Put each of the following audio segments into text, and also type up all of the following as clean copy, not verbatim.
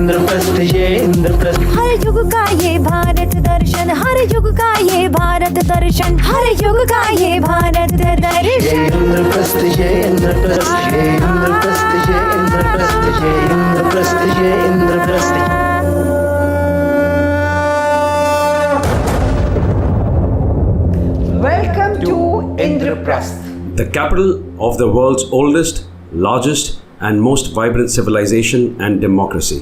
इंद्रप्रस्थ ये इंद्रप्रस्थ हर युग का ये भारत दर्शन हर युग का ये भारत दर्शन हर युग का ये भारत ये दर्शन इंद्रप्रस्थ ये इंद्रप्रस्थ ये इंद्रप्रस्थ ये इंद्रप्रस्थ ये इंद्रप्रस्थ ये Indraprastha Welcome to Indraprastha. The capital of the world's oldest, largest, and most vibrant civilization and democracy.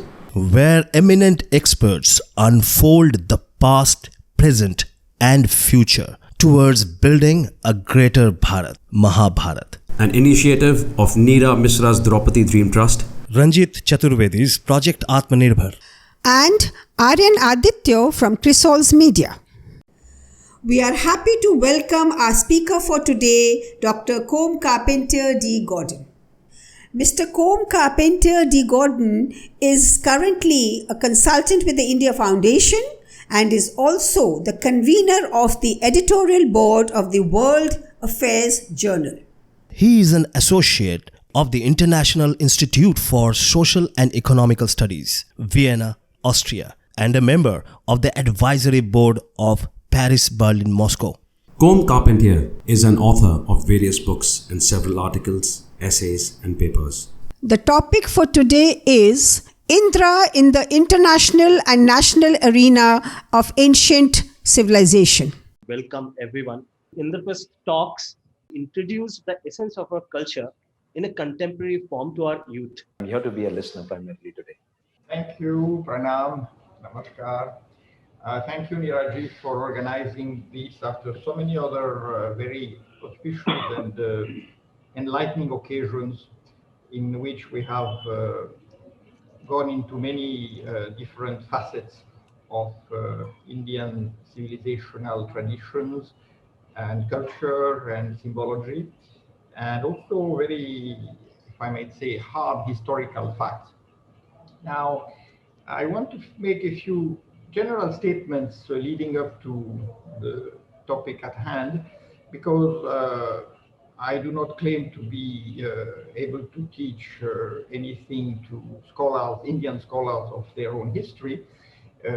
Where eminent experts unfold the past, present, and future towards building a greater Bharat, Mahabharata. An initiative of Neera Misra's Draupadi Dream Trust, Ranjit Chaturvedi's Project Atmanirbhar. And Aryan Aditya from Crisol's Media. We are happy to welcome our speaker for today, Dr. Come Carpentier D. Gordon. Mr. Come Carpentier D. Gordon is currently a consultant with the India Foundation and is also the convener of the editorial board of the World Affairs Journal. He is an associate of the International Institute for Social and Economical Studies, Vienna, Austria, and a member of the advisory board of Paris, Berlin, Moscow. Come Carpentier is an author of various books and several articles, essays, and papers. The topic for today is Indra in the international and national arena of ancient civilization. Welcome everyone. Indraprastha Talks introduce the essence of our culture in a contemporary form to our youth. I'm here to be a listener primarily today. Thank you, Pranam, Namaskar. Thank you, Neeraji, for organizing this after so many other very auspicious and enlightening occasions in which we have gone into many different facets of Indian civilizational traditions and culture and symbology, and also very, if I might say, hard historical facts. Now, I want to make a few general statements leading up to the topic at hand, because I do not claim to be able to teach anything to scholars, Indian scholars of their own history.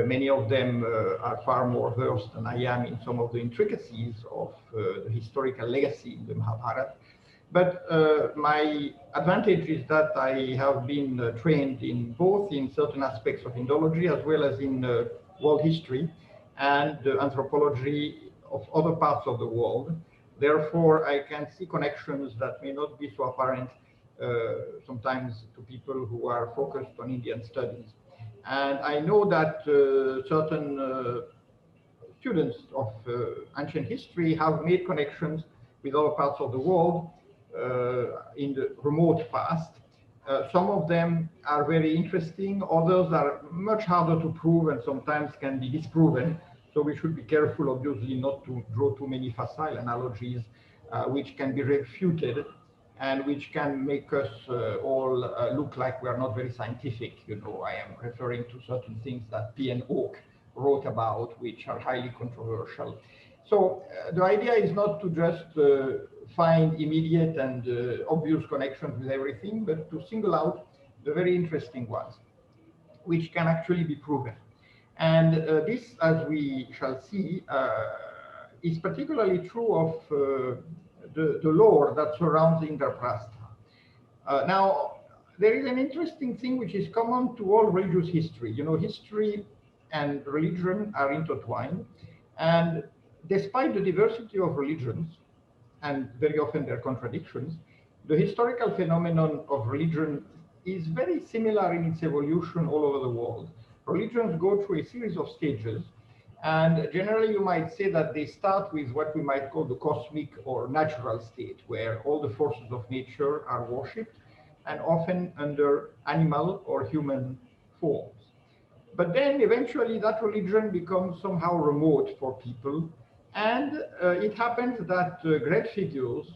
Many of them are far more versed than I am in some of the intricacies of the historical legacy in the Mahabharata. But my advantage is that I have been trained in both in certain aspects of Indology as well as in world history and anthropology of other parts of the world. Therefore, I can see connections that may not be so apparent sometimes to people who are focused on Indian studies. And I know that certain students of ancient history have made connections with other parts of the world in the remote past. Some of them are very interesting, others are much harder to prove and sometimes can be disproven. So we should be careful, obviously, not to draw too many facile analogies which can be refuted and which can make us all look like we are not very scientific. You know, I am referring to certain things that P.N. Oak wrote about, which are highly controversial. So the idea is not to just find immediate and obvious connections with everything, but to single out the very interesting ones, which can actually be proven. And this, as we shall see, is particularly true of the lore that surrounds Indraprastha. Now, there is an interesting thing which is common to all religious history. You know, history and religion are intertwined, and despite the diversity of religions, and very often their contradictions, the historical phenomenon of religion is very similar in its evolution all over the world. Religions go through a series of stages, and generally you might say that they start with what we might call the cosmic or natural state, where all the forces of nature are worshipped, and often under animal or human forms. But then eventually that religion becomes somehow remote for people, and it happens that great figures,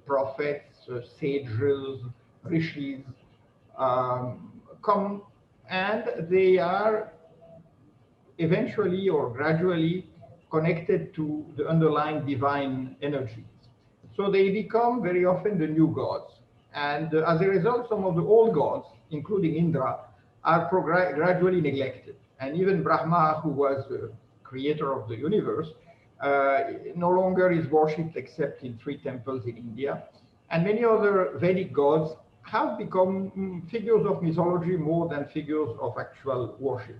prophets, sages, rishis, come, and they are eventually or gradually connected to the underlying divine energies. So they become very often the new gods. And as a result, some of the old gods including Indra, are gradually neglected. And even Brahma, who was the creator of the universe, no longer is worshipped except in 3 temples in India. And many other Vedic gods have become figures of mythology more than figures of actual worship.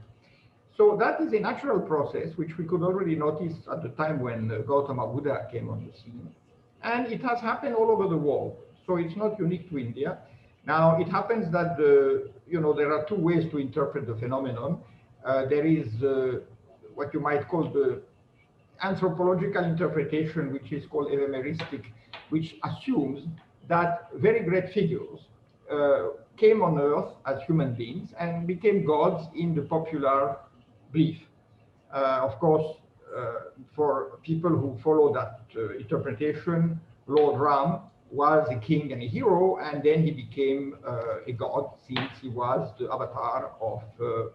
So that is a natural process, which we could already notice at the time when Gautama Buddha came on the scene. And it has happened all over the world. So it's not unique to India. Now, it happens that there are 2 ways to interpret the phenomenon. There is what you might call the anthropological interpretation, which is called evemeristic, which assumes that very great figures came on earth as human beings and became gods in the popular belief. Of course, for people who follow that interpretation, Lord Ram was a king and a hero, and then he became a god since he was the avatar of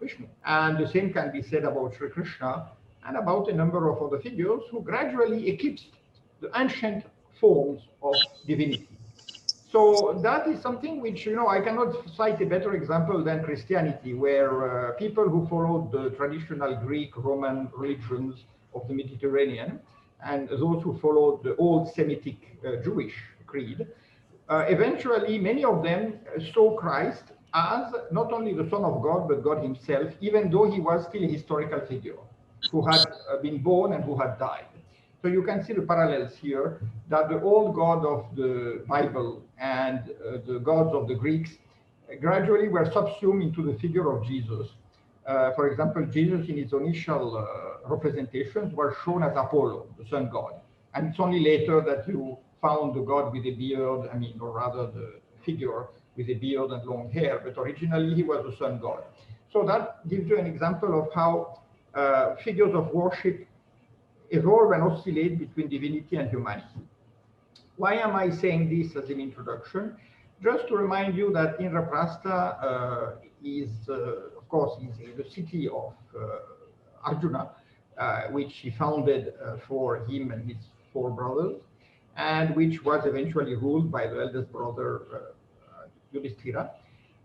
Vishnu. And the same can be said about Shri Krishna and about a number of other figures who gradually eclipsed the ancient forms of divinity. So that is something which, I cannot cite a better example than Christianity, where people who followed the traditional Greek, Roman religions of the Mediterranean, and those who followed the old Semitic Jewish creed, eventually many of them saw Christ as not only the Son of God, but God himself, even though he was still a historical figure who had been born and who had died. So you can see the parallels here, that the old God of the Bible and the gods of the Greeks gradually were subsumed into the figure of Jesus. For example, Jesus in his initial representations were shown as Apollo, the sun god. And it's only later that you found the god with a beard, or rather the figure with a beard and long hair, but originally he was the sun god. So that gives you an example of how figures of worship evolve and oscillate between divinity and humanity. Why am I saying this as an introduction? Just to remind you that Indraprastha is, of course, is the city of Arjuna, which he founded for him and his 4 brothers, and which was eventually ruled by the eldest brother, Yudhishthira.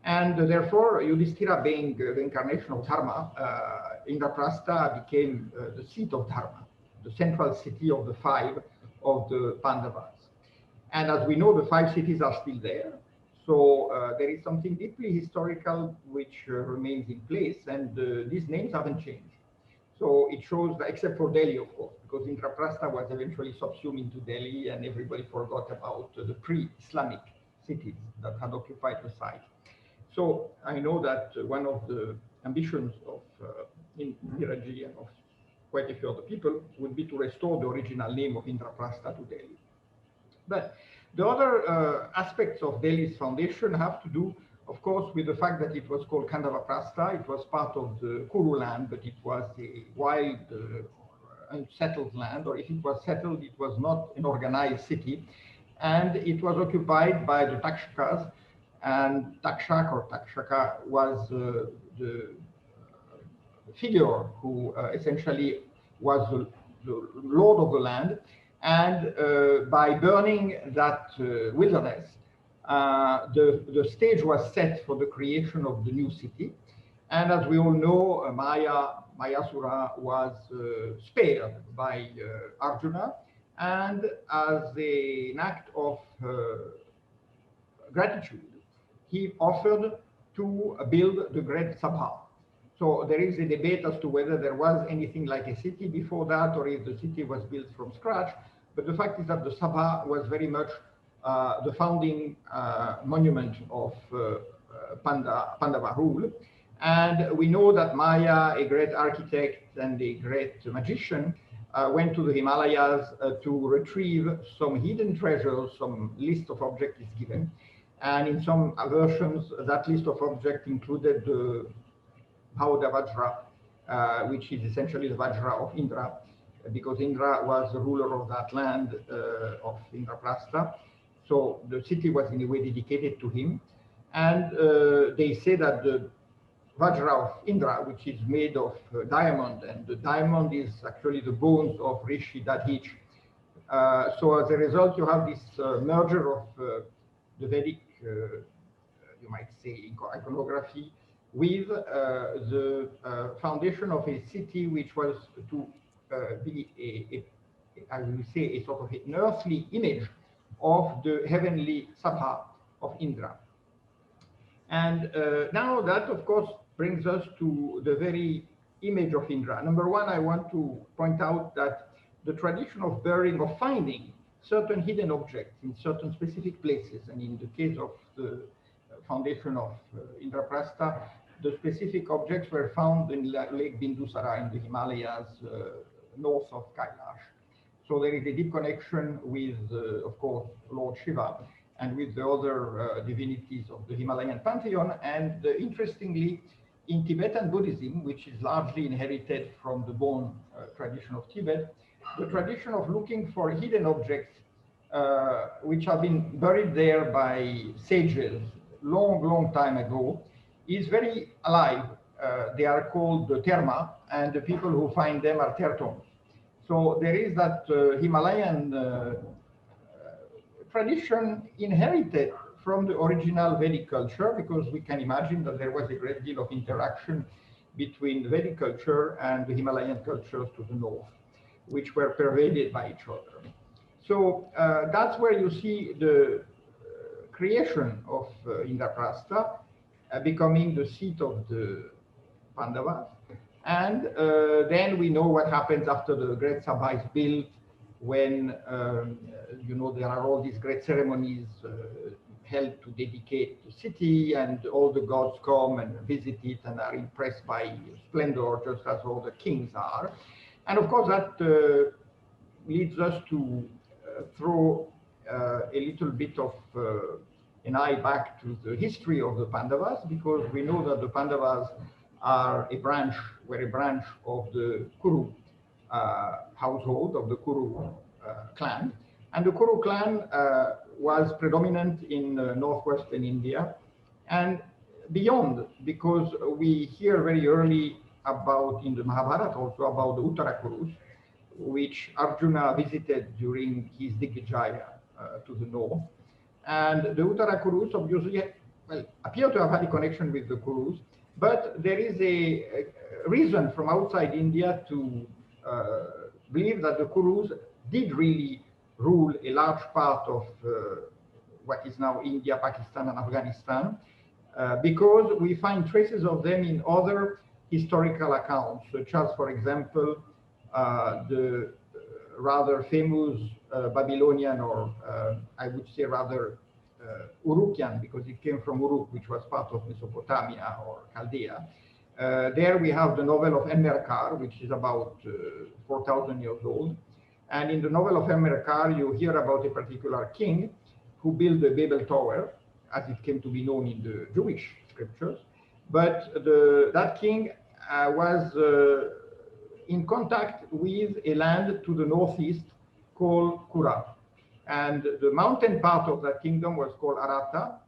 And therefore, Yudhishthira being the incarnation of Dharma, Indraprastha became the seat of Dharma, the central city of the 5 of the Pandavas. And as we know, the 5 cities are still there. So there is something deeply historical which remains in place, and these names haven't changed. So it shows, except for Delhi, of course, because Indraprastha was eventually subsumed into Delhi and everybody forgot about the pre-Islamic cities that had occupied the site. So I know that one of the ambitions of Niraji and of quite a few other people would be to restore the original name of Indraprastha to Delhi. But the other aspects of Delhi's foundation have to do, of course, with the fact that it was called Khandavaprastha. It was part of the Kuru land, but it was a wild, unsettled land, or if it was settled, it was not an organized city. And it was occupied by the Takshakas, and Takshak or Takshaka was the figure who essentially was the lord of the land. And by burning that wilderness, the stage was set for the creation of the new city. And as we all know, Mayasura was spared by Arjuna, and as an act of gratitude, he offered to build the great Sabha. So there is a debate as to whether there was anything like a city before that, or if the city was built from scratch. But the fact is that the Sabha was very much the founding monument of Pandava rule. And we know that Maya, a great architect and a great magician, went to the Himalayas to retrieve some hidden treasures. Some list of objects is given. And in some versions, that list of objects included the Bhauda Vajra, which is essentially the Vajra of Indra, because Indra was the ruler of that land of Indraprastha. So the city was in a way dedicated to him. And they say that the Vajra of Indra, which is made of diamond, and the diamond is actually the bones of Rishi Dadhich. So as a result, you have this merger of the Vedic you might say, iconography, with the foundation of a city which was to be I will say, a sort of an earthly image of the heavenly Sabha of Indra. And now that, of course, brings us to the very image of Indra. Number one, I want to point out that the tradition of burying or finding certain hidden objects in certain specific places, and in the case of the foundation of Indraprastha, the specific objects were found in Lake Bindusara in the Himalayas north of Kailash. So there is a deep connection with, of course, Lord Shiva and with the other divinities of the Himalayan pantheon. And interestingly, in Tibetan Buddhism, which is largely inherited from the Bon tradition of Tibet, the tradition of looking for hidden objects which have been buried there by sages long time ago is very alive. They are called terma, and the people who find them are tertons. So there is that Himalayan tradition inherited from the original Vedic culture, because we can imagine that there was a great deal of interaction between Vedic culture and the Himalayan cultures to the north, which were pervaded by each other. So that's where you see the creation of Indraprastha becoming the seat of the Pandavas. And then we know what happens after the great Sabha is built, when you know, there are all these great ceremonies held to dedicate the city, and all the gods come and visit it and are impressed by splendor, just as all the kings are. And of course, that leads us to throw a little bit of an eye back to the history of the Pandavas, because we know that the Pandavas were a branch of the Kuru household, of the Kuru clan. And the Kuru clan was predominant in northwestern India and beyond, because we hear very early about, in the Mahabharata also, about the Uttara Kurus, which Arjuna visited during his Digvijaya to the north. And the Uttara Kurus obviously appear to have had a connection with the Kurus, but there is a reason from outside India to believe that the Kurus did really rule a large part of what is now India, Pakistan, and Afghanistan, because we find traces of them in other historical accounts, such as, for example, the rather famous Babylonian, or I would say rather Urukian, because it came from Uruk, which was part of Mesopotamia or Chaldea. There we have the novel of Enmerkar, which is about 4,000 years old. And in the novel of Enmerkar, you hear about a particular king who built the Babel Tower, as it came to be known in the Jewish scriptures. But that king was in contact with a land to the northeast called Kura. And the mountain part of that kingdom was called Arata.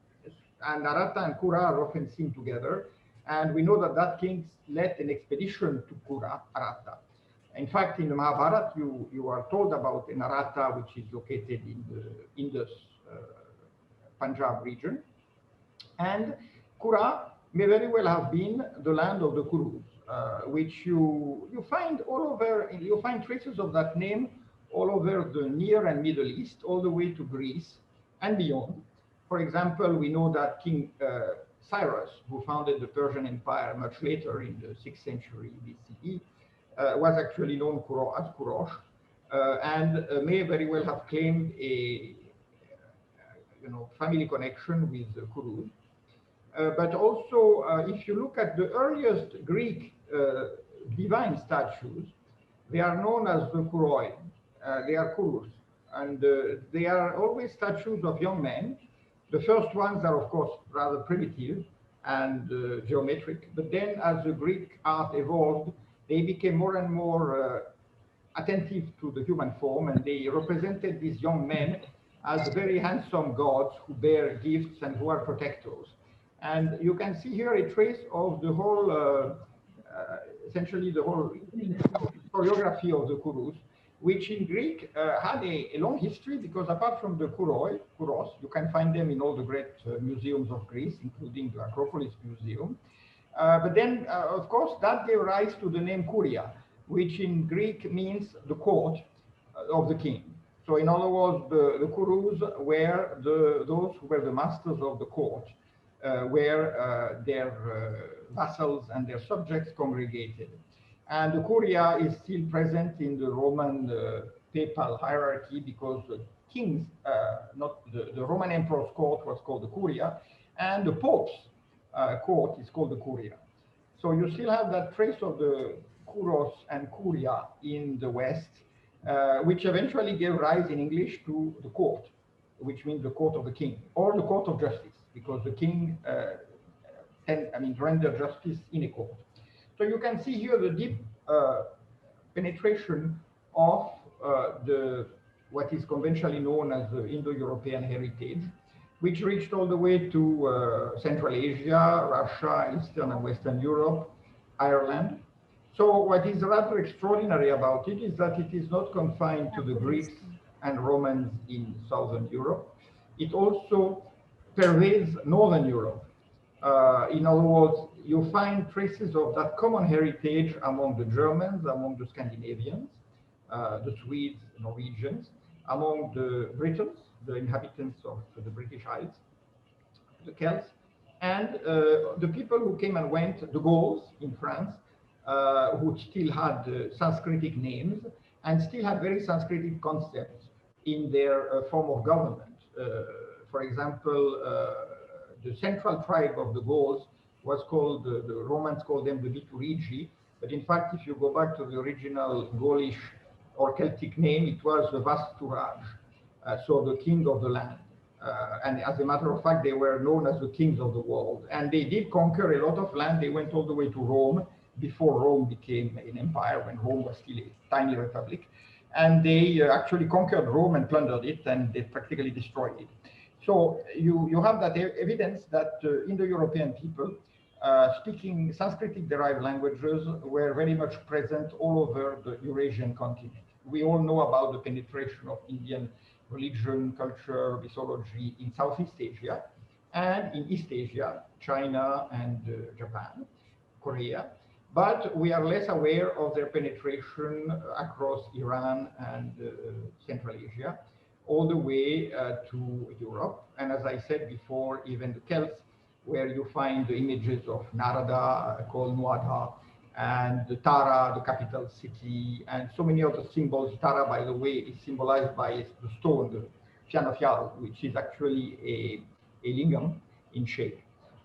And Arata and Kura are often seen together. And we know that that king led an expedition to Kura, Arata. In fact, in the Mahabharata, you are told about an Arata, which is located in the Indus Punjab region. And Kura may very well have been the land of the Kurus, which you find all over. You find traces of that name all over the Near and Middle East, all the way to Greece and beyond. For example, we know that King Cyrus, who founded the Persian Empire much later in the 6th century BCE, was actually known as Kurosh, and may very well have claimed a family connection with the Kurus. But also, if you look at the earliest Greek divine statues, they are known as the Kuroi. They are Kurus, and they are always statues of young men. The first ones are, of course, rather primitive and geometric, but then as the Greek art evolved, they became more and more attentive to the human form, and they represented these young men as very handsome gods who bear gifts and who are protectors. And you can see here a trace of the whole, essentially the whole choreography of the Kurus, which in Greek had a long history, because apart from the Kouros, you can find them in all the great museums of Greece, including the Acropolis Museum. But then, of course, that gave rise to the name Kuria, which in Greek means the court of the king. So in other words, the Kurus were those who were the masters of the court, where their vassals and their subjects congregated. And the Curia is still present in the Roman papal hierarchy, because the kings, not the Roman emperor's court was called the Curia, and the Pope's court is called the Curia. So you still have that trace of the Kuros and Curia in the West, which eventually gave rise in English to the court, which means the court of the king, or the court of justice, because the king rendered justice in a court. So you can see here the deep penetration of what is conventionally known as the Indo-European heritage, which reached all the way to Central Asia, Russia, Eastern and Western Europe, Ireland. So what is rather extraordinary about it is that it is not confined to the Greeks and Romans in Southern Europe. It also pervades Northern Europe. In other words, you find traces of that common heritage among the Germans, among the Scandinavians, the Swedes, Norwegians, among the Britons, the inhabitants of the British Isles, the Celts, and the people who came and went, the Gauls in France, who still had Sanskritic names and still had very Sanskritic concepts in their form of government. For example, the central tribe of the Gauls was called, the Romans called them the Viturigi, but in fact, if you go back to the original Gaulish or Celtic name, it was the Vasturaj, so the king of the land. And as a matter of fact, they were known as the kings of the world. And they did conquer a lot of land. They went all the way to Rome before Rome became an empire, when Rome was still a tiny republic. And they actually conquered Rome and plundered it, and they practically destroyed it. So you have that evidence that Indo-European people speaking Sanskritic-derived languages were very much present all over the Eurasian continent. We all know about the penetration of Indian religion, culture, mythology in Southeast Asia and in East Asia, China and Japan, Korea. But we are less aware of their penetration across Iran and Central Asia, all the way to Europe. And as I said before, even the Celts, where you find the images of Narada, called Nuada, and the Tara, the capital city, and so many other symbols. Tara, by the way, is symbolized by the stone, the Fianafjal, which is actually a lingam in shape.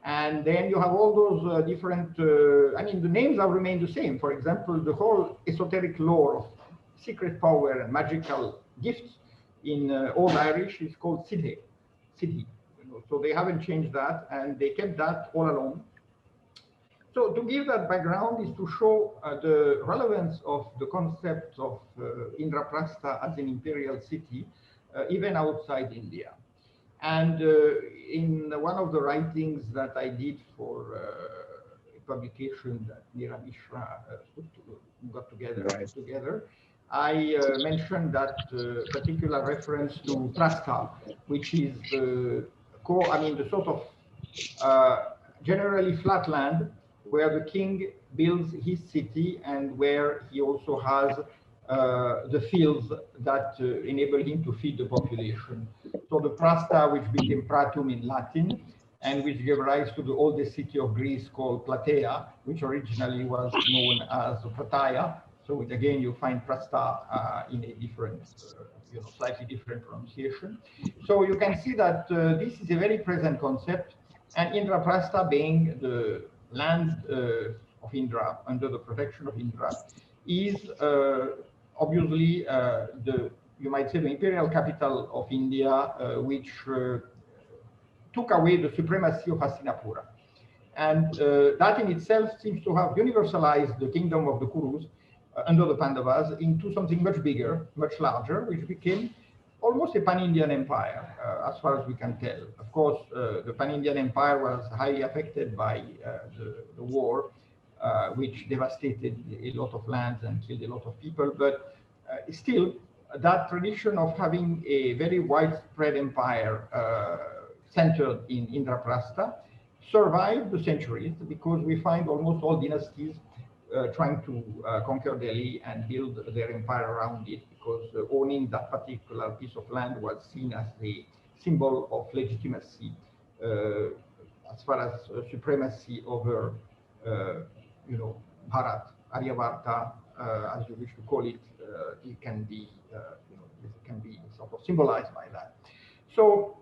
And then you have all those different, the names have remained the same. For example, the whole esoteric lore of secret power and magical gifts in Old Irish is called Sidhe. So they haven't changed that, and they kept that all along. So to give that background is to show the relevance of the concept of Indraprastha as an imperial city, even outside India. And in one of the writings that I did for a publication that Neera Mishra got together, I mentioned that particular reference to Prastha, which is the sort of generally flat land where the king builds his city and where he also has the fields that enable him to feed the population. So the Prasta, which became Pratum in Latin, and which gave rise to the oldest city of Greece called Platea, which originally was known as Plataea. So again, you find Prasta in a different, slightly different pronunciation. So you can see that this is a very present concept, and Indraprastha, being the land of Indra, under the protection of Indra, is obviously you might say, the imperial capital of India, which took away the supremacy of Hastinapura. And that in itself seems to have universalized the kingdom of the Kurus under the Pandavas into something much bigger, much larger, which became almost a pan-Indian empire, as far as we can tell. Of course, the pan-Indian empire was highly affected by the war, which devastated a lot of lands and killed a lot of people. But still, that tradition of having a very widespread empire centered in Indraprastha survived the centuries, because we find almost all dynasties trying to conquer Delhi and build their empire around it, because owning that particular piece of land was seen as the symbol of legitimacy as far as supremacy over, Bharat, Aryabharta, as you wish to call it. It can be, it can be sort of symbolized by that. So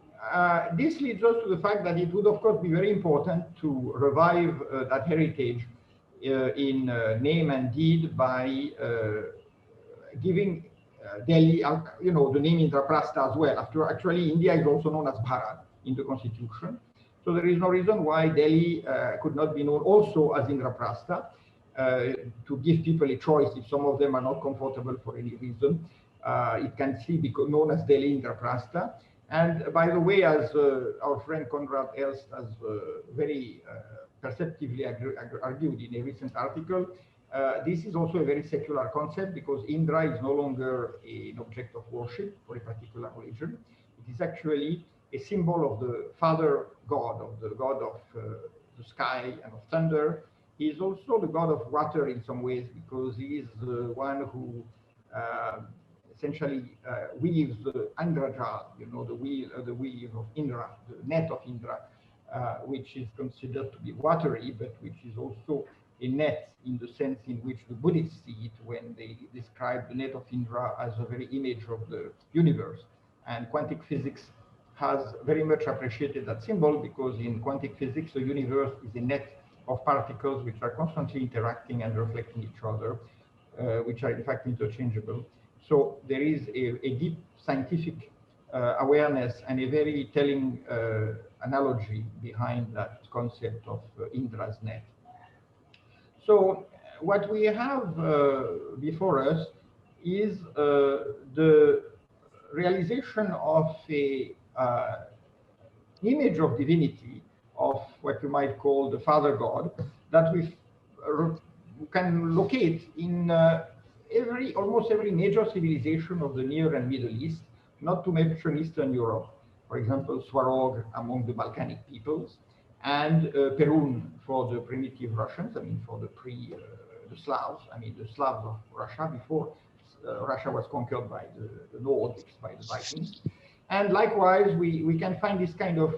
this leads us to the fact that it would, of course, be very important to revive that heritage in name and deed by giving Delhi, the name Indraprastha as well. Actually, India is also known as Bharat in the constitution. So there is no reason why Delhi could not be known also as Indraprastha, to give people a choice. If some of them are not comfortable for any reason, it can still be known as Delhi Indraprastha. And by the way, as our friend Conrad Elst has very perceptively argued in a recent article, this is also a very secular concept, because Indra is no longer an object of worship for a particular religion. It is actually a symbol of the father god, of the god of the sky and of thunder. He is also the god of water in some ways, because he is the one who essentially weaves the Indrajal, the weave of Indra, the net of Indra, which is considered to be watery, but which is also a net in the sense in which the Buddhists see it when they describe the net of Indra as a very image of the universe. And quantum physics has very much appreciated that symbol, because in quantum physics, the universe is a net of particles which are constantly interacting and reflecting each other, which are in fact interchangeable. So there is a deep scientific awareness and a very telling analogy behind that concept of Indra's net. So what we have before us is the realization of a image of divinity, of what you might call the Father God, that we can locate in almost every major civilization of the Near and Middle East, not to mention Eastern Europe. For example, Swarog among the Balkanic peoples, and Perun for the primitive Russians, for the the Slavs, the Slavs of Russia before Russia was conquered by the Nordics, by the Vikings. And likewise, we can find this kind of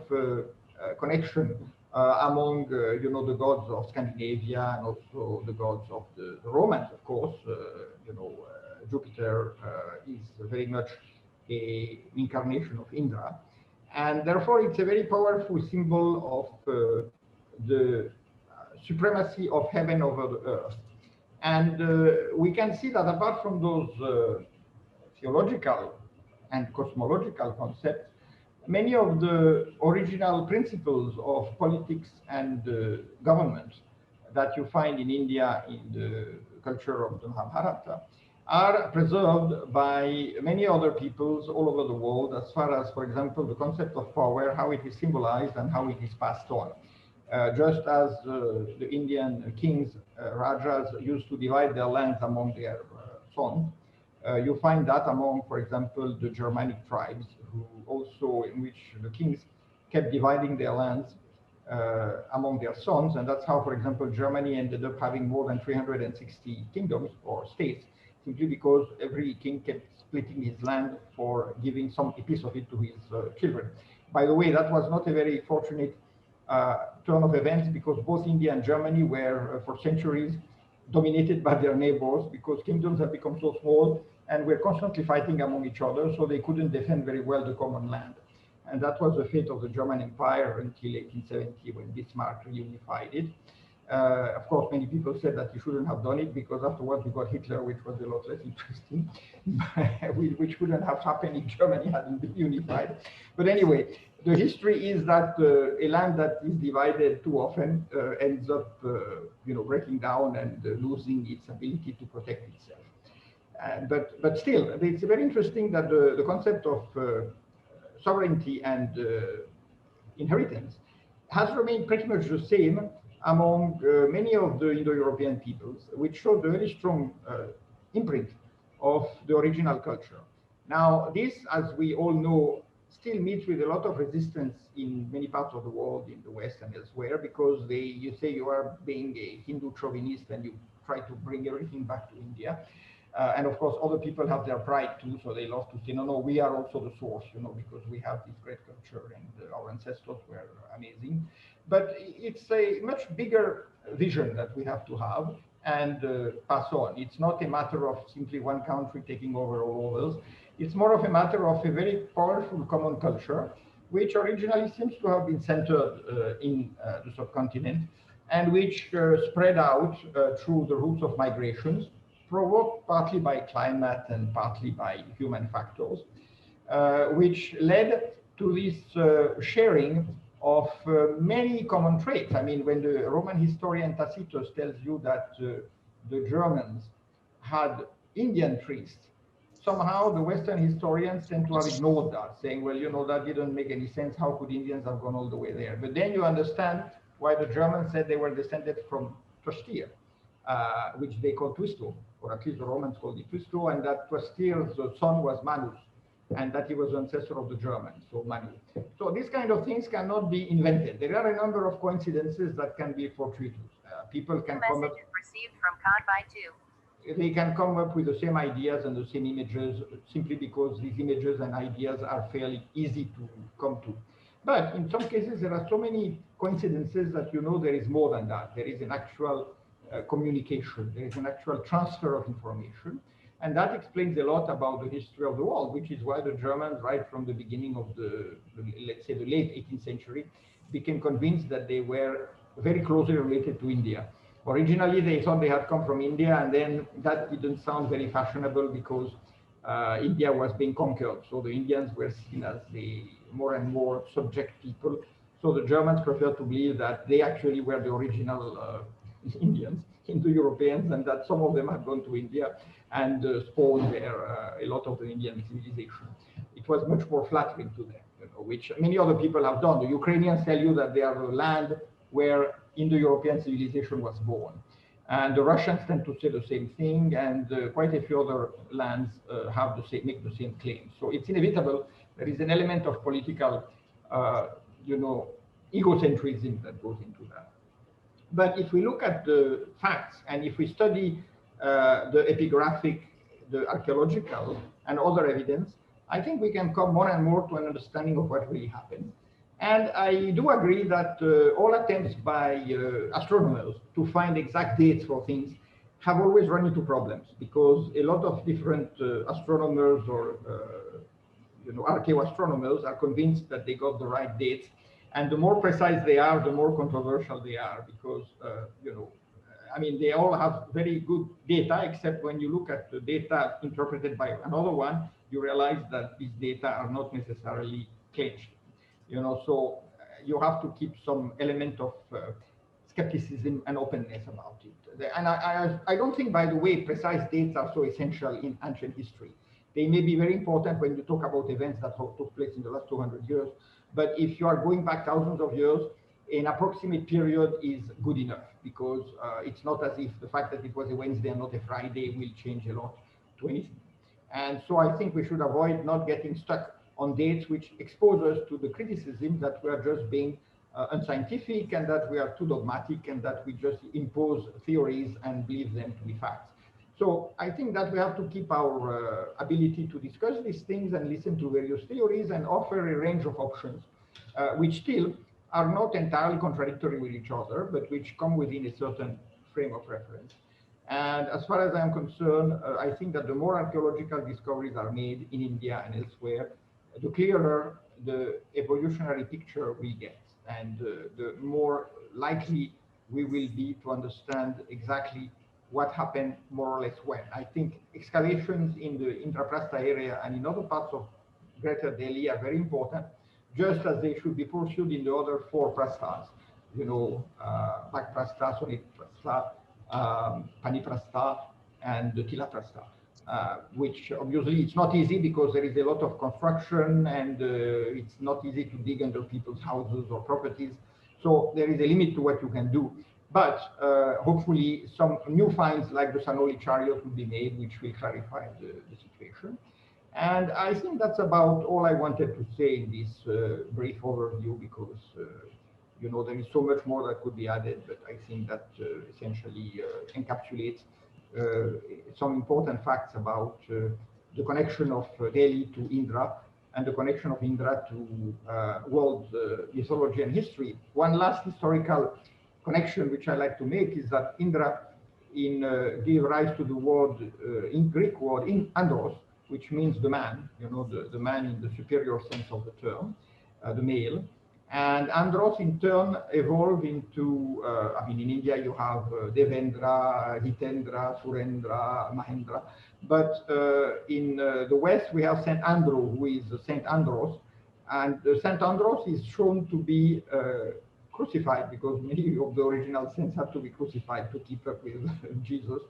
connection among, the gods of Scandinavia, and also the gods of the Romans, of course. Jupiter is very much an incarnation of Indra. And therefore, it's a very powerful symbol of the supremacy of heaven over the earth. And we can see that apart from those theological and cosmological concepts, many of the original principles of politics and government that you find in India in the culture of the Mahabharata are preserved by many other peoples all over the world, as far as, for example, the concept of power, how it is symbolized and how it is passed on. Just as the Indian kings, Rajas, used to divide their lands among their sons, you find that among, for example, the Germanic tribes, who also, in which the kings kept dividing their lands among their sons. And that's how, for example, Germany ended up having more than 360 kingdoms or states, simply because every king kept splitting his land for giving a piece of it to his children. By the way, that was not a very fortunate turn of events, because both India and Germany were, for centuries, dominated by their neighbors, because kingdoms have become so small and were constantly fighting among each other, so they couldn't defend very well the common land. And that was the fate of the German Empire until 1870, when Bismarck reunified it. Of course, many people said that he shouldn't have done it, because afterwards we got Hitler, which was a lot less interesting, which wouldn't have happened if Germany hadn't been unified. But anyway, the history is that a land that is divided too often ends up, breaking down and losing its ability to protect itself. But still, it's very interesting that the concept of sovereignty and inheritance has remained pretty much the same among many of the Indo-European peoples, which showed a very strong imprint of the original culture. Now, this, as we all know, still meets with a lot of resistance in many parts of the world, in the West and elsewhere, because you say you are being a Hindu chauvinist and you try to bring everything back to India. And of course, other people have their pride too, so they love to say, no, no, we are also the source, because we have this great culture and our ancestors were amazing. But it's a much bigger vision that we have to have and pass on. It's not a matter of simply one country taking over all others. It's more of a matter of a very powerful common culture, which originally seems to have been centered in the subcontinent and which spread out through the routes of migrations, provoked partly by climate and partly by human factors, which led to this sharing of many common traits. I mean, when the Roman historian Tacitus tells you that the Germans had Indian priests, somehow the Western historians tend to have ignored that, saying, well, that didn't make any sense. How could Indians have gone all the way there? But then you understand why the Germans said they were descended from Twistir, which they called Twisto, or at least the Romans called it Twisto, and that Twistir's son was Manus, and that he was the ancestor of the Germans, so Manu. So these kind of things cannot be invented. There are a number of coincidences that can be fortuitous. People can come up. Received from Conby2. They can come up with the same ideas and the same images simply because these images and ideas are fairly easy to come to. But in some cases, there are so many coincidences that there is more than that. There is an actual communication, there is an actual transfer of information. And that explains a lot about the history of the world, which is why the Germans, right from the beginning of let's say the late 18th century, became convinced that they were very closely related to India. Originally, they thought they had come from India, and then that didn't sound very fashionable because India was being conquered. So the Indians were seen as the more and more subject people. So the Germans preferred to believe that they actually were the original Indians, Indo-Europeans, and that some of them had gone to India and spawned there a lot of the Indian civilization. It was much more flattering to them, which many other people have done. The Ukrainians tell you that they are the land where Indo-European civilization was born. And the Russians tend to say the same thing, and quite a few other lands make the same claims. So it's inevitable. There is an element of political, egocentrism that goes into that. But if we look at the facts, and if we study the epigraphic, the archaeological, and other evidence, I think we can come more and more to an understanding of what really happened. And I do agree that all attempts by astronomers to find exact dates for things have always run into problems, because a lot of different astronomers or archaeoastronomers are convinced that they got the right dates. And the more precise they are, the more controversial they are, because, they all have very good data, except when you look at the data interpreted by another one, you realize that these data are not necessarily caged. So you have to keep some element of skepticism and openness about it. And I don't think, by the way, precise dates are so essential in ancient history. They may be very important when you talk about events that took place in the last 200 years. But if you are going back thousands of years, an approximate period is good enough, because it's not as if the fact that it was a Wednesday and not a Friday will change a lot to anything. And so I think we should avoid not getting stuck on dates which expose us to the criticism that we are just being unscientific, and that we are too dogmatic, and that we just impose theories and believe them to be facts. So I think that we have to keep our ability to discuss these things and listen to various theories and offer a range of options, which still are not entirely contradictory with each other, but which come within a certain frame of reference. And as far as I am concerned, I think that the more archaeological discoveries are made in India and elsewhere, the clearer the evolutionary picture we get, and the more likely we will be to understand exactly what happened more or less when. I think excavations in the Indraprastha area and in other parts of Greater Delhi are very important, just as they should be pursued in the other four prasthas, Bhakprastha, Soniprastha, Paniprastha, and the Tilaprastha. Which obviously it's not easy, because there is a lot of construction, and it's not easy to dig under people's houses or properties. So there is a limit to what you can do. But hopefully some new finds like the Sanoli chariot will be made, which will clarify the situation. And I think that's about all I wanted to say in this brief overview, because there is so much more that could be added, but I think that essentially encapsulates some important facts about the connection of Delhi to Indra and the connection of Indra to world mythology and history. One last historical connection which I like to make is that Indra gave rise to the word, in Greek word, in andros, which means the man, the man in the superior sense of the term, the male. And andros in turn evolved into, in India you have Devendra, Hitendra, Surendra, Mahendra. But in the West we have Saint Andrew, who is Saint Andros. And Saint Andros is shown to be crucified, because many of the original saints had to be crucified to keep up with Jesus.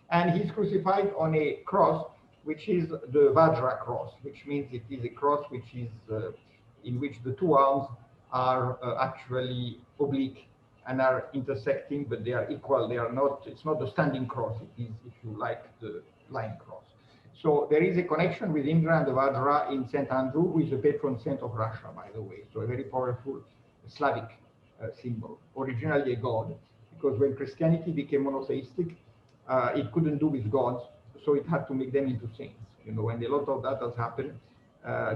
And he's crucified on a cross, which is the Vajra cross, which means it is a cross which is in which the two arms are actually oblique and are intersecting, but they are equal. They are not, it's not the standing cross, it is, if you like, the line cross. So there is a connection with Indra and the Vajra in Saint Andrew, who is the patron saint of Russia, by the way. So a very powerful Slavic symbol, originally a god, because when Christianity became monotheistic, it couldn't do with gods, so it had to make them into saints, and a lot of that has happened.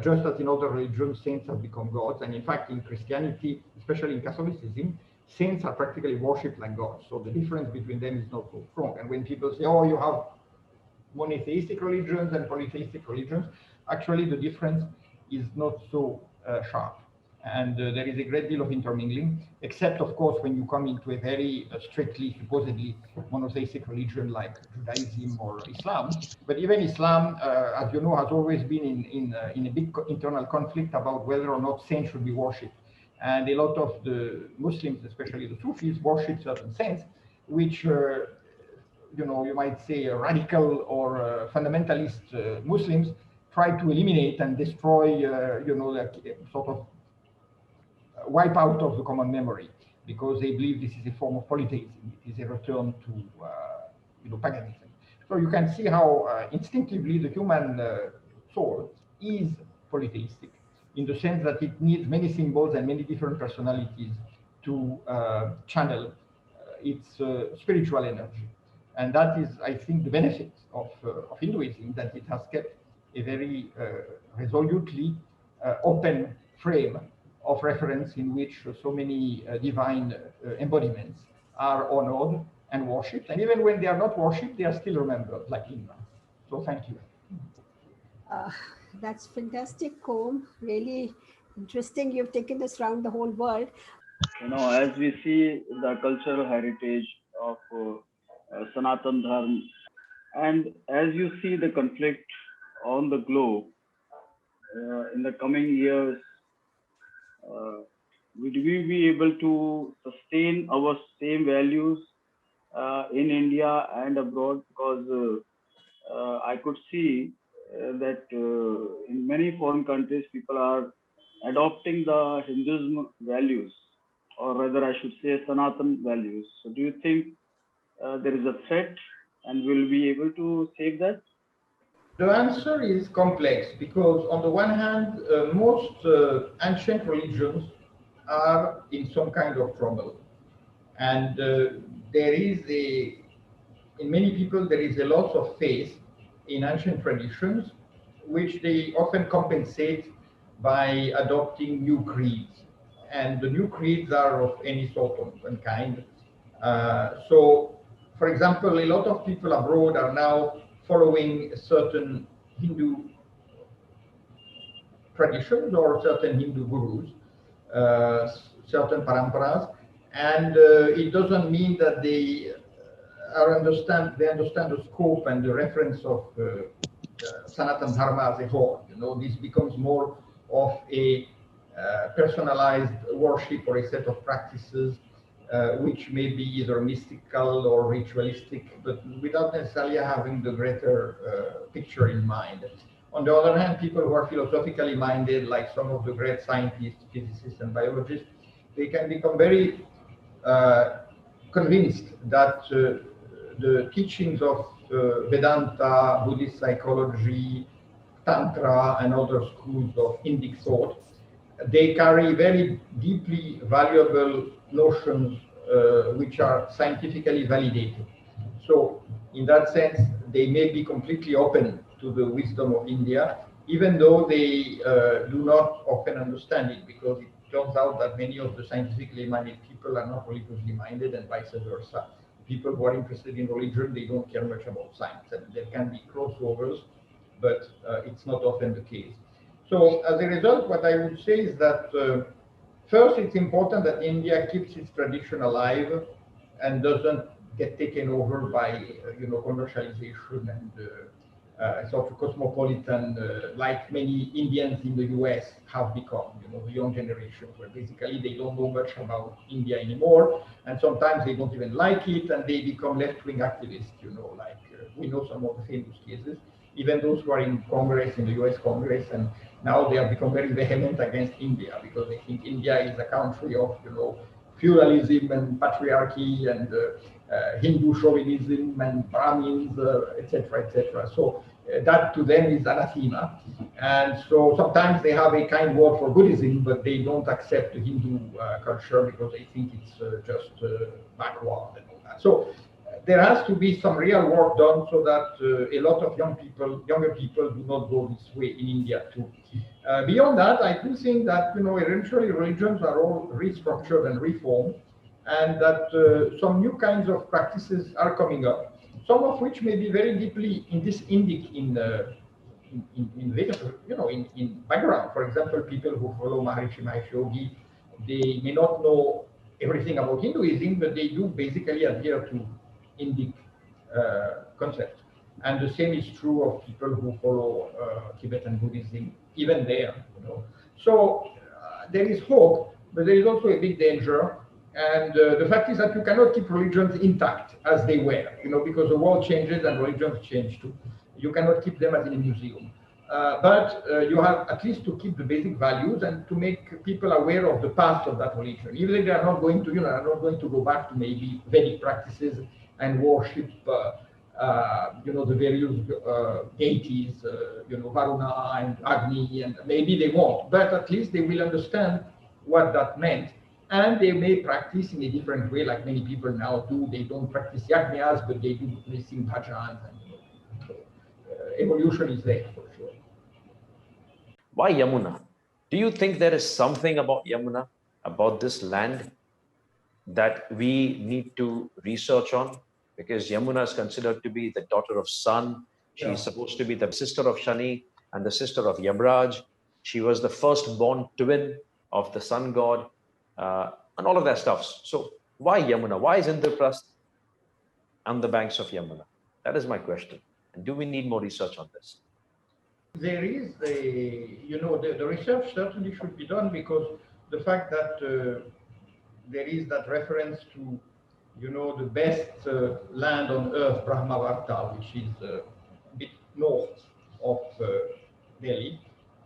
Just as in other religions, saints have become gods, and in fact in Christianity, especially in Catholicism, saints are practically worshipped like gods, so the difference between them is not so strong. And when people say, oh, you have monotheistic religions and polytheistic religions, actually the difference is not so sharp. And there is a great deal of intermingling, except of course when you come into a very strictly, supposedly monotheistic religion like Judaism or Islam. But even Islam, as you know, has always been in a big internal conflict about whether or not saints should be worshipped. And a lot of the Muslims, especially the Sufis, worship certain saints, which you might say radical or fundamentalist Muslims try to eliminate and destroy, sort of wipe out of the common memory, because they believe this is a form of polytheism. It is a return to paganism. So you can see how instinctively the human soul is polytheistic, in the sense that it needs many symbols and many different personalities to channel its spiritual energy. And that is, I think, the benefit of Hinduism, that it has kept a very resolutely open frame of reference in which so many divine embodiments are honored and worshipped. And even when they are not worshipped, they are still remembered, like Indra. So thank you. That's fantastic, Com. Really interesting. You've taken this around the whole world. As we see the cultural heritage of Sanatan Dharma, and as you see the conflict on the globe in the coming years, would we be able to sustain our same values in India and abroad? Because I could see that in many foreign countries, people are adopting the Hinduism values, or rather I should say Sanatan values. So do you think there is a threat, and will we be able to save that? The answer is complex, because on the one hand, most ancient religions are in some kind of trouble. And there is in many people, there is a loss of faith in ancient traditions, which they often compensate by adopting new creeds. And the new creeds are of any sort of and kind. So, for example, a lot of people abroad are now following certain Hindu traditions or certain Hindu gurus, certain paramparas, and it doesn't mean that they understand the scope and the reference of Sanatan Dharma as a whole. This becomes more of a personalized worship or a set of practices which may be either mystical or ritualistic, but without necessarily having the greater picture in mind. On the other hand, people who are philosophically minded, like some of the great scientists, physicists, and biologists, they can become very convinced that the teachings of Vedanta, Buddhist psychology, Tantra, and other schools of Indic thought, they carry very deeply valuable notions which are scientifically validated. So, in that sense, they may be completely open to the wisdom of India, even though they do not often understand it, because it turns out that many of the scientifically minded people are not religiously minded, and vice versa. People who are interested in religion, they don't care much about science, and there can be crossovers, but it's not often the case. So as a result, what I would say is that first, it's important that India keeps its tradition alive and doesn't get taken over by commercialization and sort of cosmopolitan, like many Indians in the US have become. The young generation, where basically they don't know much about India anymore, and sometimes they don't even like it, and they become left-wing activists. Like we know some of the famous cases. Even those who are in Congress, in the US Congress, and now they have become very vehement against India because they think India is a country of, feudalism and patriarchy and Hindu chauvinism and Brahmins, etc., etc. So that to them is anathema. And so sometimes they have a kind word for Buddhism, but they don't accept the Hindu culture because they think it's just backward and all that. So there has to be some real work done so that a lot of younger people do not go this way in India too. Beyond that, I do think that eventually religions are all restructured and reformed, and that some new kinds of practices are coming up. Some of which may be very deeply in this Indic in background. For example, people who follow Maharishi Mahesh Yogi, they may not know everything about Hinduism, but they do basically adhere to Indic concepts. And the same is true of people who follow Tibetan Buddhism, even there. So there is hope, but there is also a big danger. And the fact is that you cannot keep religions intact as they were, because the world changes and religions change too. You cannot keep them as in a museum. But you have at least to keep the basic values and to make people aware of the past of that religion. Even if they are not going to, are not going to go back to maybe Vedic practices and worship, the various deities, Varuna and Agni, and maybe they won't, but at least they will understand what that meant, and they may practice in a different way, like many people now do. They don't practice yajnas, but they sing bhajans, and so evolution is there for sure. Why Yamuna? Do you think there is something about Yamuna, about this land, that we need to research on? Because Yamuna is considered to be the daughter of Sun. She's supposed to be the sister of Shani and the sister of Yabraj. She was the firstborn twin of the sun god, and all of that stuff. So why Yamuna? Why is Indraprastha on the banks of Yamuna? That is my question. And do we need more research on this? There is the research certainly should be done, because the fact that there is that reference to, the best land on earth, Brahmavarta, which is a bit north of Delhi,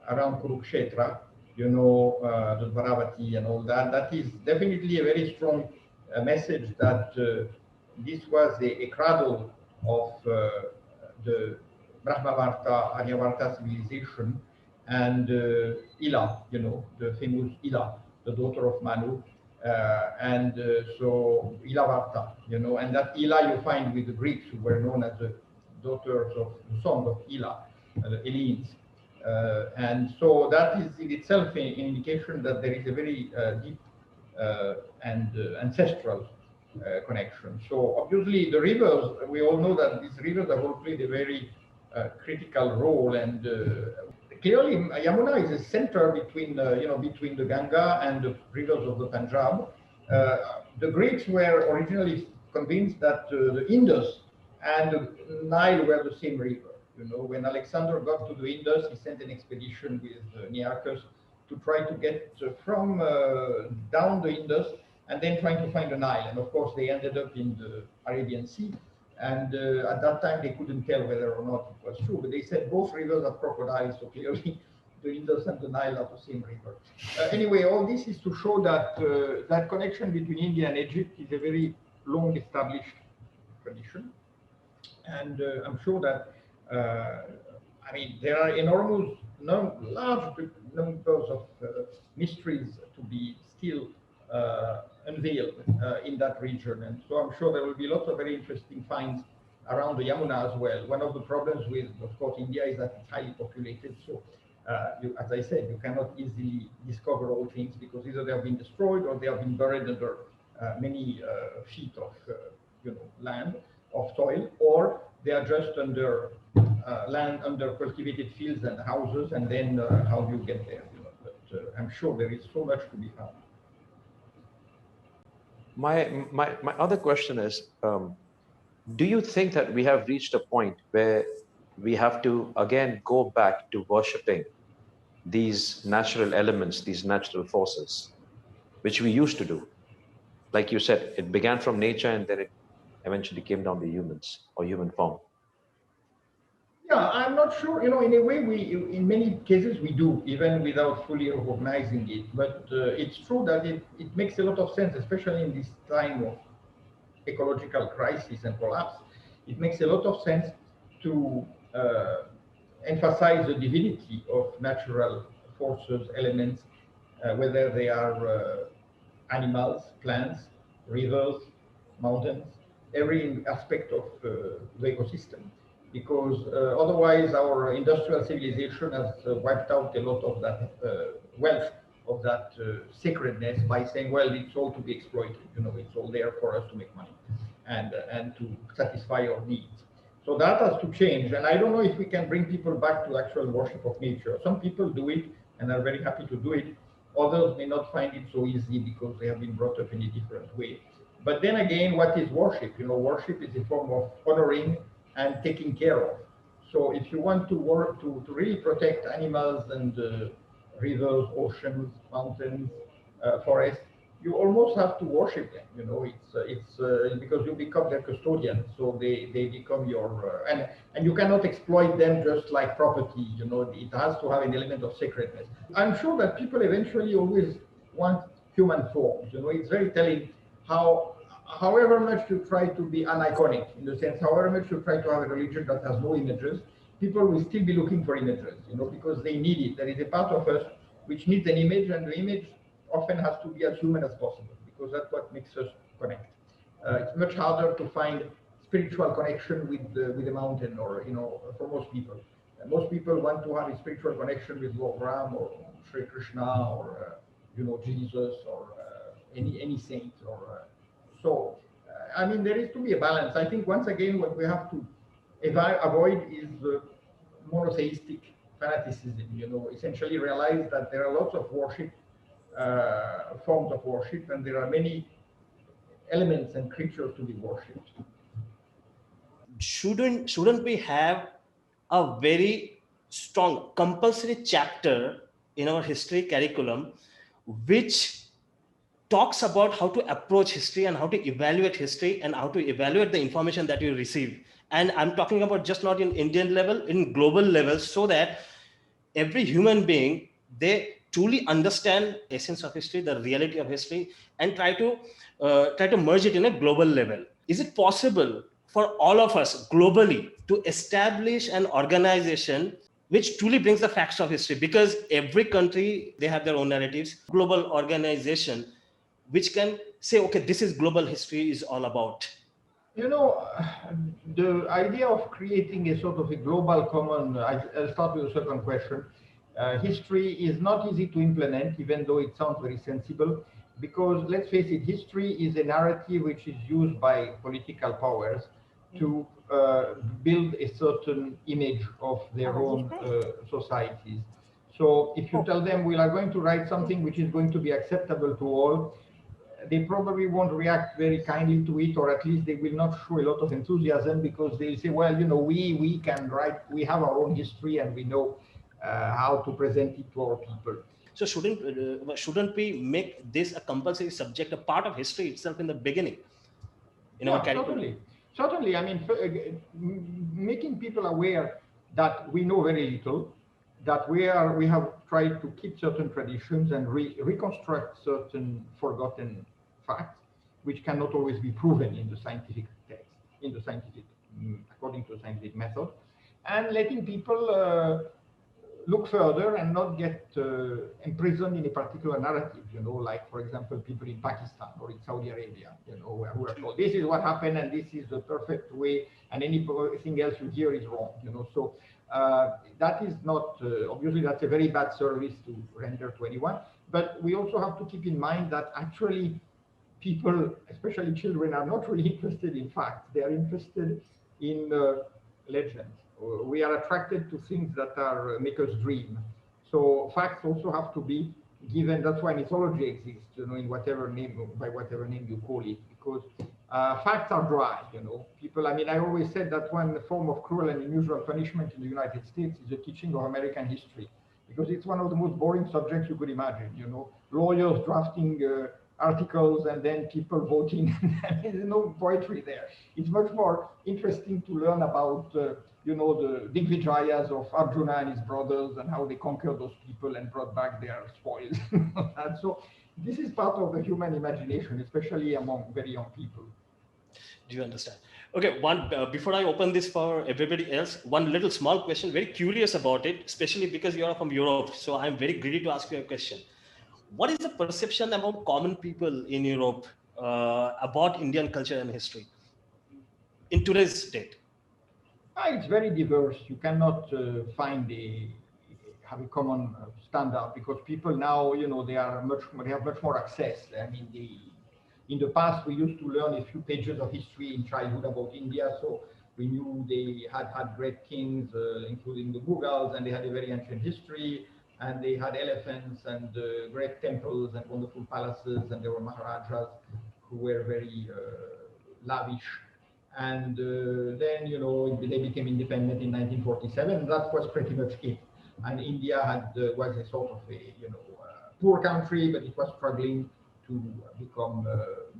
around Kurukshetra, the Dvaravati and all that. That is definitely a very strong message that this was a cradle of the Brahmavarta, Aryavarta civilization, and Ila, the famous Ila, the daughter of Manu, so Ilavarta, and that Ila you find with the Greeks, who were known as the daughters of the son of Ila, the Hellenes. And so that is in itself an indication that there is a very deep and ancestral connection. So obviously the rivers, we all know that these rivers have all played a very critical role, and clearly Yamuna is a center between between the Ganga and the rivers of the Punjab. The Greeks were originally convinced that the Indus and the Nile were the same river. When Alexander got to the Indus, he sent an expedition with Nearchus to try to get from down the Indus and then trying to find the Nile. And of course, they ended up in the Arabian Sea. And at that time, they couldn't tell whether or not it was true. But they said both rivers are crocodiles, so clearly the Indus and the Nile are the same river. Anyway, all this is to show that that connection between India and Egypt is a very long established tradition. And I'm sure that, there are large numbers of mysteries to be still unveiled in that region. And so I'm sure there will be lots of very interesting finds around the Yamuna as well. One of the problems with, of course, India is that it's highly populated. So, as I said, you cannot easily discover all things because either they have been destroyed or they have been buried under many feet of land, of soil, or they are just under land, under cultivated fields and houses, and then how do you get there? But I'm sure there is so much to be found. My other question is, do you think that we have reached a point where we have to again go back to worshipping these natural elements, these natural forces, which we used to do? Like you said, it began from nature and then it eventually came down to humans or human form. Yeah, I'm not sure. In a way, in many cases we do, even without fully recognizing it. But it's true that it makes a lot of sense, especially in this time of ecological crisis and collapse. It makes a lot of sense to emphasize the divinity of natural forces, elements, whether they are animals, plants, rivers, mountains, every aspect of the ecosystem. Because otherwise our industrial civilization has wiped out a lot of that wealth, of that sacredness by saying, well, it's all to be exploited, it's all there for us to make money and to satisfy our needs. So that has to change, and I don't know if we can bring people back to actual worship of nature. Some people do it and are very happy to do it. Others may not find it so easy because they have been brought up in a different way. But then again, what is worship? Worship is a form of honoring and taking care of. So if you want to work to really protect animals and rivers, oceans, mountains, forests, you almost have to worship them. It's because you become their custodian, so they become your and you cannot exploit them just like property. It has to have an element of sacredness. I'm sure that people eventually always want human forms. It's very telling how, however much you try to be uniconic, in the sense, however much you try to have a religion that has no images, people will still be looking for images, because they need it. There is a part of us which needs an image, and the image often has to be as human as possible, because that's what makes us connect. It's much harder to find spiritual connection with a mountain, or for most people. Most people want to have a spiritual connection with Lord Ram or Shri Krishna or Jesus or any saint or so. There is to be a balance. I think once again what we have to avoid is monotheistic fanaticism. Essentially realize that there are lots of worship, forms of worship, and there are many elements and creatures to be worshipped. Shouldn't we have a very strong compulsory chapter in our history curriculum which talks about how to approach history and how to evaluate history and how to evaluate the information that you receive? And I'm talking about just not in Indian level, in global level, so that every human being, they truly understand the essence of history, the reality of history, and try to merge it in a global level. Is it possible for all of us globally to establish an organization which truly brings the facts of history? Because every country, they have their own narratives. Global organization which can say, okay, this is global history is all about. The idea of creating a sort of a global common, I'll start with the second question. History is not easy to implement, even though it sounds very sensible, because let's face it, history is a narrative which is used by political powers to build a certain image of their own societies. So if you tell them we are going to write something which is going to be acceptable to all, they probably won't react very kindly to it, or at least they will not show a lot of enthusiasm, because they say, well, we can write, we have our own history and we know how to present it to our people. So shouldn't we make this a compulsory subject, a part of history itself in the beginning? Our curriculum? Certainly. Making people aware that we know very little, that we have tried to keep certain traditions and reconstruct certain forgotten facts, which cannot always be proven in the scientific text, in the scientific, according to the scientific method, and letting people look further and not get imprisoned in a particular narrative, like, for example, people in Pakistan or in Saudi Arabia, who are told this is what happened and this is the perfect way and anything else you hear is wrong, So that is not, obviously that's a very bad service to render to anyone, but we also have to keep in mind that actually people, especially children, are not really interested in facts. They are interested in legends. We are attracted to things that are make us dream. So facts also have to be given. That's why mythology exists, in whatever name, by whatever name you call it, because facts are dry. People. I mean, I always said that one form of cruel and unusual punishment in the United States is the teaching of American history, because it's one of the most boring subjects you could imagine. Lawyers drafting articles and then people voting. There's no poetry there. It's much more interesting to learn about, the Digvijayas of Arjuna and his brothers and how they conquered those people and brought back their spoils. And so this is part of the human imagination, especially among very young people. Do you understand? Okay, before I open this for everybody else, one little small question, very curious about it, especially because you are from Europe. So I'm very greedy to ask you a question. What is the perception among common people in Europe about Indian culture and history in today's date? It's very diverse. You cannot have a common standard, because people now, they have much more access. I mean, in the past, we used to learn a few pages of history in childhood about India, so we knew they had great kings, including the Mughals, and they had a very ancient history, and they had elephants and great temples and wonderful palaces, and there were Maharajas who were very lavish. And then, they became independent in 1947. That was pretty much it. And India was a sort of a, poor country, but it was struggling to become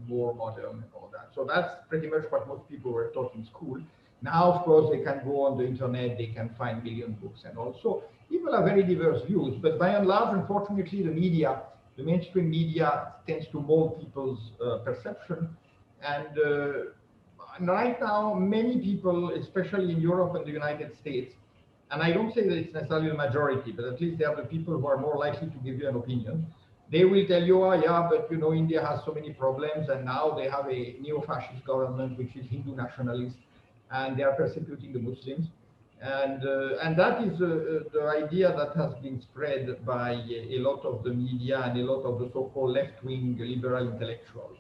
more modern and all that. So that's pretty much what most people were taught in school. Now, of course, they can go on the internet, they can find million books, and also people have very diverse views. But by and large, unfortunately, the mainstream media tends to mold people's perception. And right now, many people, especially in Europe and the United States, and I don't say that it's necessarily the majority, but at least they are the people who are more likely to give you an opinion. They will tell you, oh yeah, but India has so many problems, and now they have a neo-fascist government which is Hindu nationalist, and they are persecuting the Muslims. And that is the idea that has been spread by a lot of the media and a lot of the so-called left-wing liberal intellectuals.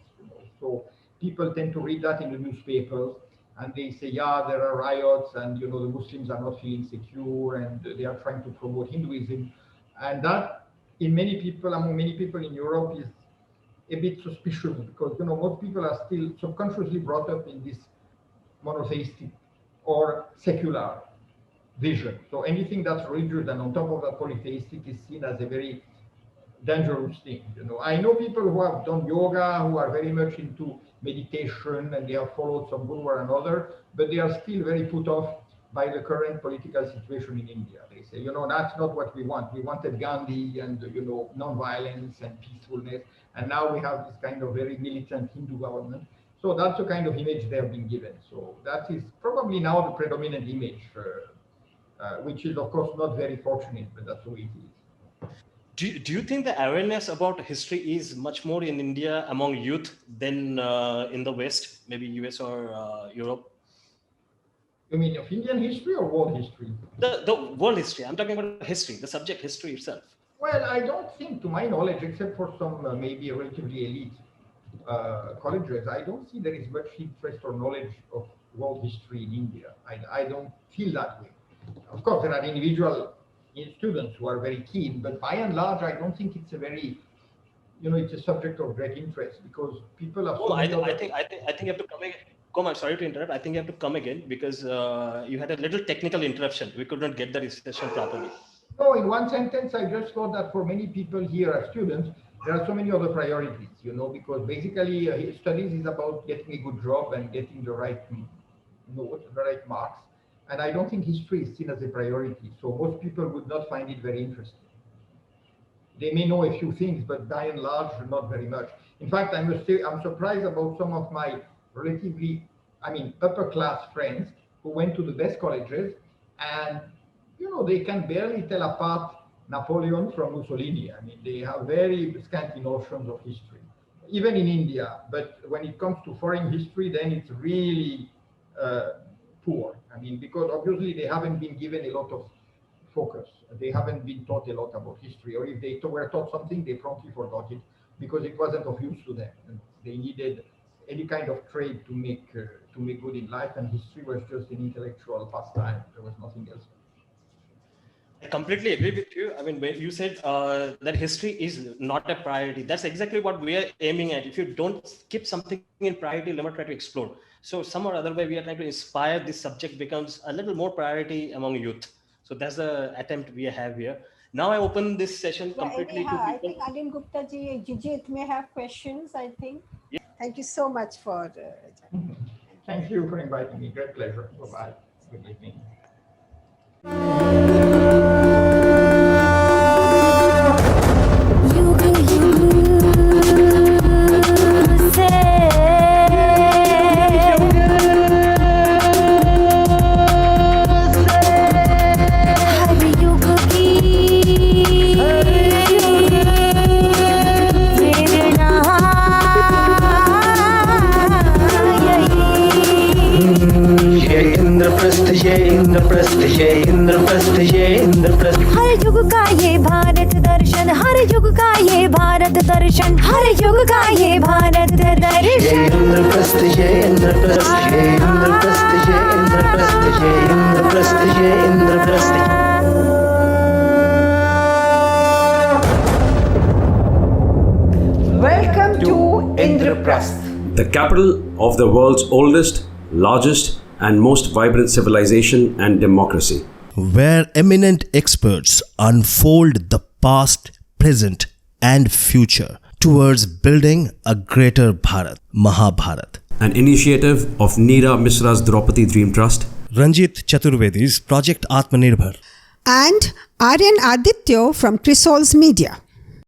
So people tend to read that in the newspapers, and they say, yeah, there are riots, and the Muslims are not feeling secure, and they are trying to promote Hinduism. And that, among many people in Europe, is a bit suspicious, because most people are still subconsciously brought up in this monotheistic or secular vision. So anything that's religious and on top of that polytheistic is seen as a very dangerous thing. I know people who have done yoga, who are very much into meditation, and they have followed some guru or another, but they are still very put off by the current political situation in India. They say, that's not what we want. We wanted Gandhi and, non-violence and peacefulness, and now we have this kind of very militant Hindu government. So that's the kind of image they have been given. So that is probably now the predominant image, which is, of course, not very fortunate, but that's the way it is. Do you think the awareness about history is much more in India among youth than in the West, maybe US or Europe? You mean of Indian history or world history? The world history. I'm talking about history, the subject history itself. Well, I don't think, to my knowledge, except for some maybe relatively elite colleges, I don't see there is much interest or knowledge of world history in India. I don't feel that way. Of course, there are individual students who are very keen, but by and large, I don't think it's a very, it's a subject of great interest, because people are. I think you have to come again. Come, I'm sorry to interrupt. I think you have to come again, because you had a little technical interruption. We could not get the session properly. No, in one sentence, I just thought that for many people here as students, there are so many other priorities, because basically studies is about getting a good job and getting the right notes, the right marks. And I don't think history is seen as a priority. So most people would not find it very interesting. they may know a few things, but by and large, not very much. In fact, I must say, I'm surprised about some of my relatively, upper class friends who went to the best colleges, and they can barely tell apart Napoleon from Mussolini. They have very scanty notions of history, even in India. But when it comes to foreign history, then it's really poor. Because obviously they haven't been given a lot of focus. They haven't been taught a lot about history, or if they were taught something, they promptly forgot it because it wasn't of use to them. And they needed any kind of trade to make good in life, and history was just an intellectual pastime. There was nothing else. I completely agree with you. When you said that history is not a priority, that's exactly what we are aiming at. If you don't keep something in priority, never try to explore. So some or other way, we are trying to inspire this subject becomes a little more priority among youth. So that's the attempt we have here. Now I open this session completely to people. I think Anil Gupta ji, Jijit may have questions, I think. Yeah. Thank you so much for... Thank you for inviting me. Great pleasure. Bye-bye. Good evening. Indraprastha जय इंद्रप्रस्थ जय इंद्रप्रस्थ हर युग का ये भारत दर्शन हर युग का ये भारत दर्शन हर युग का ये भारत दर्शन इंद्रप्रस्थ जय इंद्रप्रस्थ जय इंद्रप्रस्थ जय इंद्रप्रस्थ जय इंद्रप्रस्थ जय Indraprastha Welcome to Indraprastha, the capital of the world's oldest, largest, and most vibrant civilization and democracy, where eminent experts unfold the past, present, and future towards building a greater Bharat, Mahabharata. An initiative of Neera Misra's Draupadi Dream Trust, Ranjit Chaturvedi's Project Atmanirbhar, and Aryan Aditya from Crisol's Media.